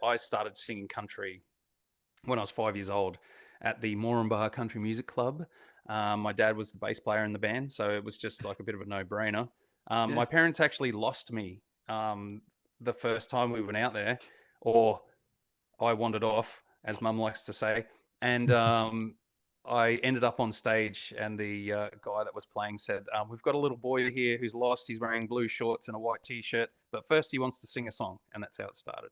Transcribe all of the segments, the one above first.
I started singing country when I was 5 years old at the Moranbah Country Music Club. My dad was the bass player in the band, so it was just like a bit of a no-brainer. My parents actually lost me the first time we went out there, or I wandered off, as Mum likes to say, and I ended up on stage, and the guy that was playing said, "We've got a little boy here who's lost. He's wearing blue shorts and a white T-shirt, but first he wants to sing a song," and that's how it started.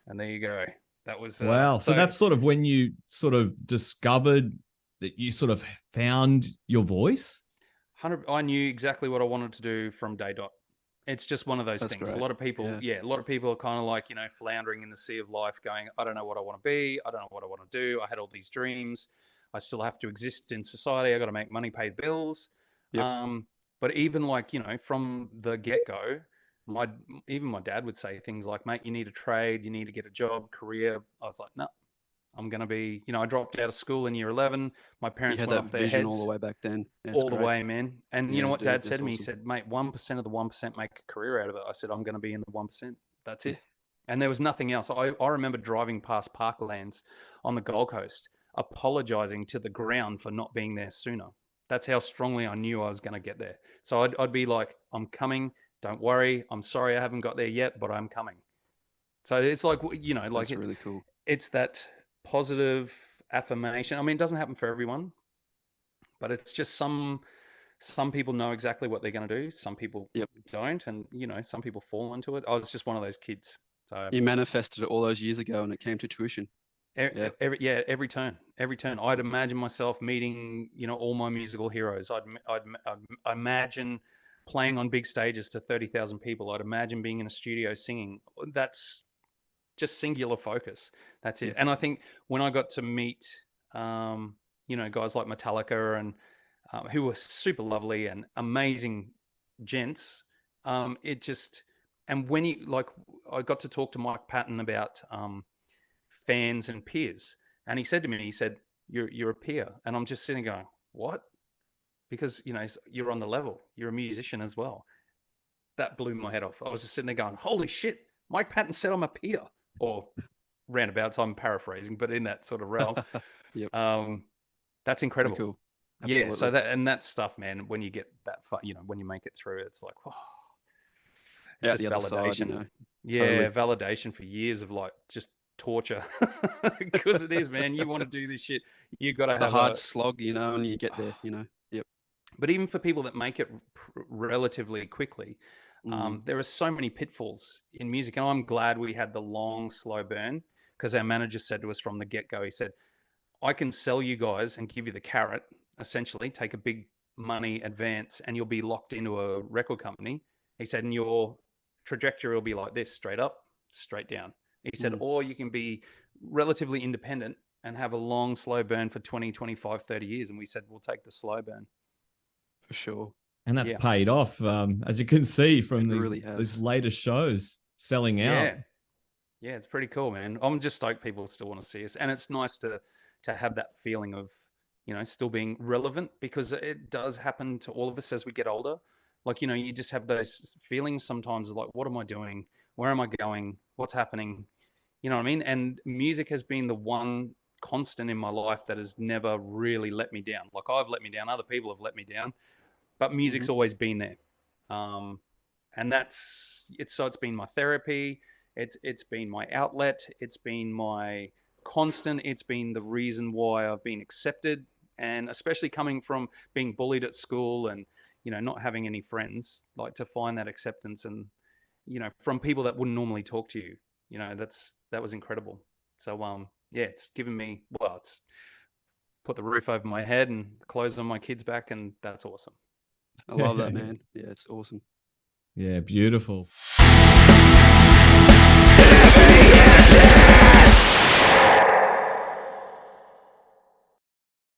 And there you go. That was wow. So that's sort of when you sort of discovered that you sort of found your voice. I knew exactly what I wanted to do from day dot. It's just one of those things. Great. A lot of people, a lot of people are kind of like, floundering in the sea of life going, I don't know what I want to be. I don't know what I want to do. I had all these dreams. I still have to exist in society. I got to make money, pay bills. Yep. But even like, from the get-go, even my dad would say things like, mate, you need a trade, you need to get a job, career. I was like, no, I'm going to be, I dropped out of school in year 11. My parents went off their heads all the way back then. All the way, man. And you know what Dad said to me? He said, mate, 1% of the 1% make a career out of it. I said, I'm going to be in the 1%. That's it. And there was nothing else. I remember driving past Parklands on the Gold Coast, apologizing to the ground for not being there sooner. That's how strongly I knew I was going to get there. So I'd be like, I'm coming. Don't worry. I'm sorry I haven't got there yet, but I'm coming. So it's like, that's really cool. It's that positive affirmation. I mean, it doesn't happen for everyone, but it's just some people know exactly what they're going to do. Some people don't. And, some people fall into it. I was just one of those kids. So you manifested it all those years ago and it came to tuition. Every turn. I'd imagine myself meeting, all my musical heroes. I'd imagine playing on big stages to 30,000 people. I'd imagine being in a studio singing. That's just singular focus. That's it. And I think when I got to meet, guys like Metallica and who were super lovely and amazing gents, and when I got to talk to Mike Patton about fans and peers, and he said to me, you're a peer. And I'm just sitting going, what? Because, you're on the level, you're a musician as well. That blew my head off. I was just sitting there going, holy shit, Mike Patton said I'm a peer. Or roundabouts, I'm paraphrasing, but in that sort of realm. That's incredible. Cool. Yeah, so that stuff, man, when you get that far, when you make it through, it's like, it's just validation. Side, validation for years of like just torture. Because it is, man. You want to do this shit, you got to have a hard slog, and you get there, Yep. But even for people that make it relatively quickly, there are so many pitfalls in music, and I'm glad we had the long, slow burn, because our manager said to us from the get-go, he said, I can sell you guys and give you the carrot, essentially, take a big money advance, and you'll be locked into a record company. He said, and your trajectory will be like this, straight up, straight down. He said, or you can be relatively independent and have a long, slow burn for 20, 25, 30 years. And we said, we'll take the slow burn. For sure. And that's paid off, as you can see from these latest shows selling out. Yeah, it's pretty cool, man. I'm just stoked people still want to see us. And it's nice to have that feeling of, still being relevant, because it does happen to all of us as we get older. Like, you just have those feelings sometimes of like, what am I doing? Where am I going? What's happening? You know what I mean? And music has been the one constant in my life that has never really let me down. Like, I've let me down. Other people have let me down. But music's always been there. And it's been my therapy. It's been my outlet. It's been my constant. It's been the reason why I've been accepted. And especially coming from being bullied at school and, not having any friends, like to find that acceptance and, from people that wouldn't normally talk to you, that was incredible. So, it's given me, it's put the roof over my head and clothes on my kids' back, and that's awesome. I love that, man. Yeah, it's awesome. Yeah, beautiful.